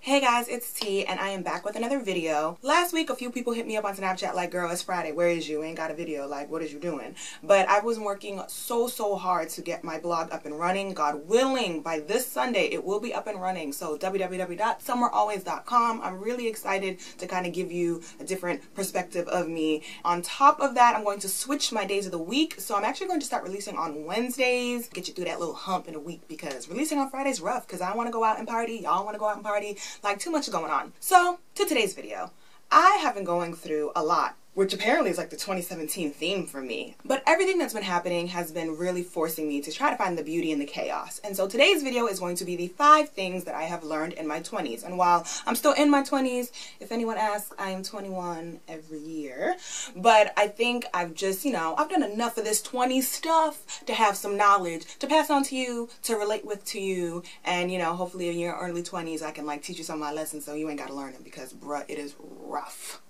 Hey guys, it's T and I am back with another video. Last week a few people hit me up on Snapchat like, girl, it's Friday, where is you? Ain't got a video, like what is you doing? But I was working so hard to get my blog up and running. God willing, by this Sunday it will be up and running. So www.somewherealways.com. I'm really excited to kind of give you a different perspective of me. On top of that, I'm going to switch my days of the week. So I'm actually going to start releasing on Wednesdays, get you through that little hump in a week, because releasing on Friday is rough because I want to go out and party, y'all want to go out and party. Like, too much going on. So, to today's video. I have been going through a lot, which apparently is like the 2017 theme for me. But everything that's been happening has been really forcing me to try to find the beauty in the chaos. And so today's video is going to be the 5 things that I have learned in my 20s. And while I'm still in my 20s, if anyone asks, I am 21 every year. But I think I've just, I've done enough of this 20s stuff to have some knowledge to pass on to you, to relate with to you. And, hopefully in your early 20s, I can like teach you some of my lessons so you ain't got to learn them, because bruh, it is rough.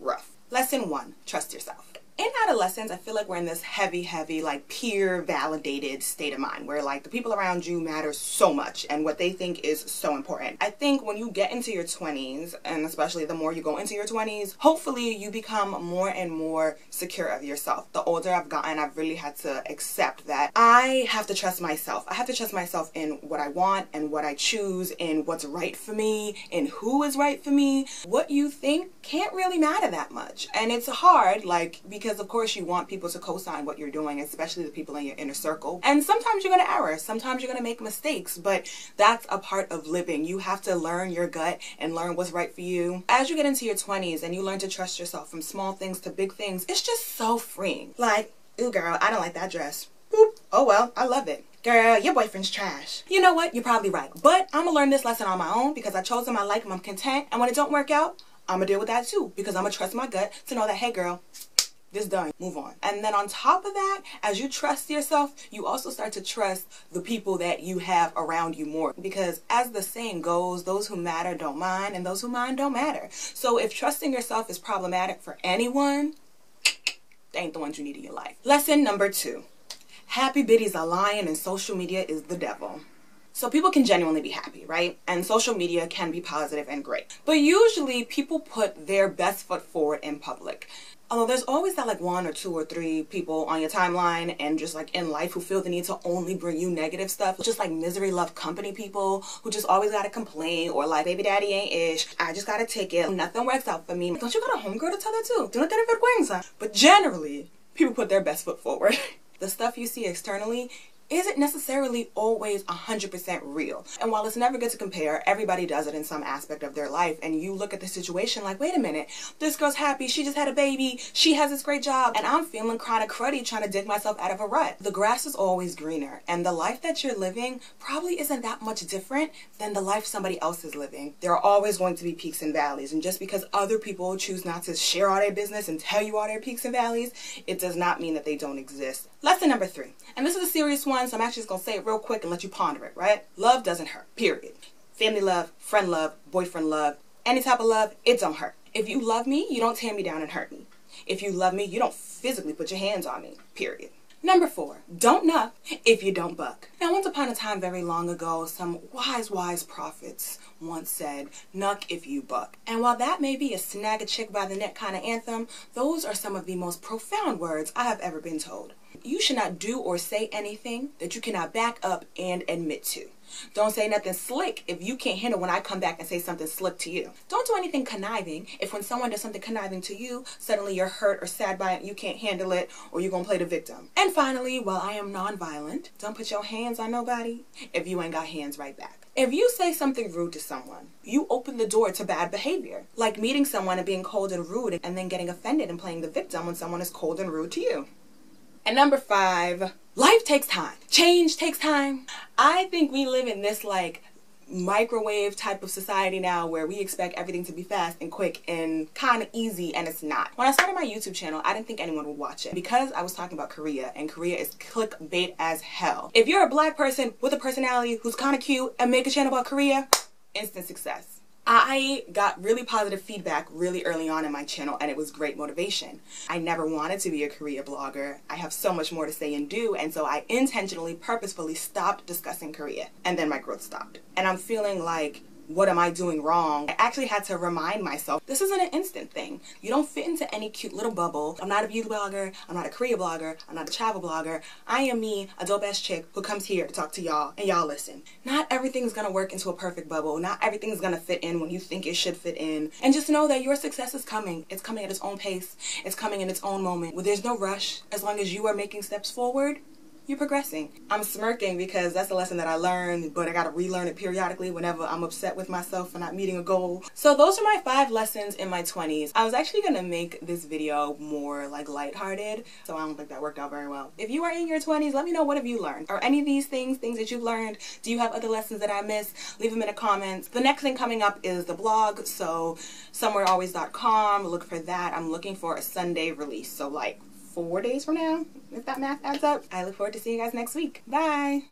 Rough. Lesson 1, trust yourself. In adolescence, I feel like we're in this heavy, like peer validated state of mind where like the people around you matter so much and what they think is so important. I think when you get into your 20s, and especially the more you go into your 20s, hopefully you become more and more secure of yourself. The older I've gotten, I've really had to accept that I have to trust myself. I have to trust myself in what I want and what I choose, in what's right for me, in who is right for me. What you think can't really matter that much. And it's hard, like, because of course you want people to co-sign what you're doing, especially the people in your inner circle. And sometimes you're going to err, sometimes you're going to make mistakes, but that's a part of living. You have to learn your gut and learn what's right for you. As you get into your 20s and you learn to trust yourself, from small things to big things, it's just so freeing. Like, ooh girl, I don't like that dress. Boop. Oh well, I love it. Girl, your boyfriend's trash. You know what? You're probably right. But I'm gonna learn this lesson on my own because I chose him, I like him, I'm content. And when it don't work out, I'm gonna deal with that too, because I'm gonna trust my gut to know that, hey girl, this done, move on. And then on top of that, as you trust yourself, you also start to trust the people that you have around you more. Because as the saying goes, those who matter don't mind, and those who mind don't matter. So if trusting yourself is problematic for anyone, they ain't the ones you need in your life. Lesson number 2. Happy biddies are lying and social media is the devil. So people can genuinely be happy, right? And social media can be positive and great. But usually people put their best foot forward in public. Although there's always that like 1 or 2 or 3 people on your timeline and just like in life who feel the need to only bring you negative stuff. Just like misery love company people who just always gotta complain, or like baby daddy ain't ish, I just got a ticket, nothing works out for me. Don't you got a homegirl to tell that to? Do not tener vergüenza. But generally, people put their best foot forward. The stuff you see externally isn't necessarily always 100% real. And while it's never good to compare, everybody does it in some aspect of their life. And you look at the situation like, wait a minute, this girl's happy, she just had a baby, she has this great job, and I'm feeling kind of cruddy trying to dig myself out of a rut. The grass is always greener, and the life that you're living probably isn't that much different than the life somebody else is living. There are always going to be peaks and valleys, and just because other people choose not to share all their business and tell you all their peaks and valleys, it does not mean that they don't exist. Lesson number 3, and this is a serious one, so I'm actually just going to say it real quick and let you ponder it, right? Love doesn't hurt, period. Family love, friend love, boyfriend love, any type of love, it don't hurt. If you love me, you don't tear me down and hurt me. If you love me, you don't physically put your hands on me, period. Number 4, don't knock if you don't buck. Now, once upon a time very long ago, some wise prophets once said, knock if you buck. And while that may be a snag a chick by the neck kind of anthem, those are some of the most profound words I have ever been told. You should not do or say anything that you cannot back up and admit to. Don't say nothing slick if you can't handle when I come back and say something slick to you. Don't do anything conniving if when someone does something conniving to you, suddenly you're hurt or sad by it, you can't handle it, or you're gonna play the victim. And finally, while I am non-violent, don't put your hands on nobody if you ain't got hands right back. If you say something rude to someone, you open the door to bad behavior. Like meeting someone and being cold and rude and then getting offended and playing the victim when someone is cold and rude to you. And number 5, life takes time. Change takes time. I think we live in this like microwave type of society now where we expect everything to be fast and quick and kind of easy, and it's not. When I started my YouTube channel, I didn't think anyone would watch it because I was talking about Korea, and Korea is clickbait as hell. If you're a black person with a personality who's kind of cute and make a channel about Korea, instant success. I got really positive feedback really early on in my channel, and it was great motivation. I never wanted to be a Korea blogger. I have so much more to say and do, and so I intentionally, purposefully stopped discussing Korea, and then my growth stopped. And I'm feeling like what am I doing wrong? I actually had to remind myself, this isn't an instant thing. You don't fit into any cute little bubble. I'm not a beauty blogger. I'm not a career blogger. I'm not a travel blogger. I am me, a dope ass chick who comes here to talk to y'all and y'all listen. Not everything's gonna work into a perfect bubble. Not everything's gonna fit in when you think it should fit in. And just know that your success is coming. It's coming at its own pace. It's coming in its own moment. Well, there's no rush. As long as you are making steps forward, you're progressing. I'm smirking because that's a lesson that I learned, but I gotta relearn it periodically whenever I'm upset with myself for not meeting a goal. So those are my 5 lessons in my 20s. I was actually gonna make this video more like lighthearted, so I don't think that worked out very well. If you are in your 20s, let me know, what have you learned? Are any of these things that you've learned? Do you have other lessons that I missed? Leave them in the comments. The next thing coming up is the blog, so somewherealways.com. Look for that. I'm looking for a Sunday release, so like 4 days from now, if that math adds up. I look forward to seeing you guys next week. Bye!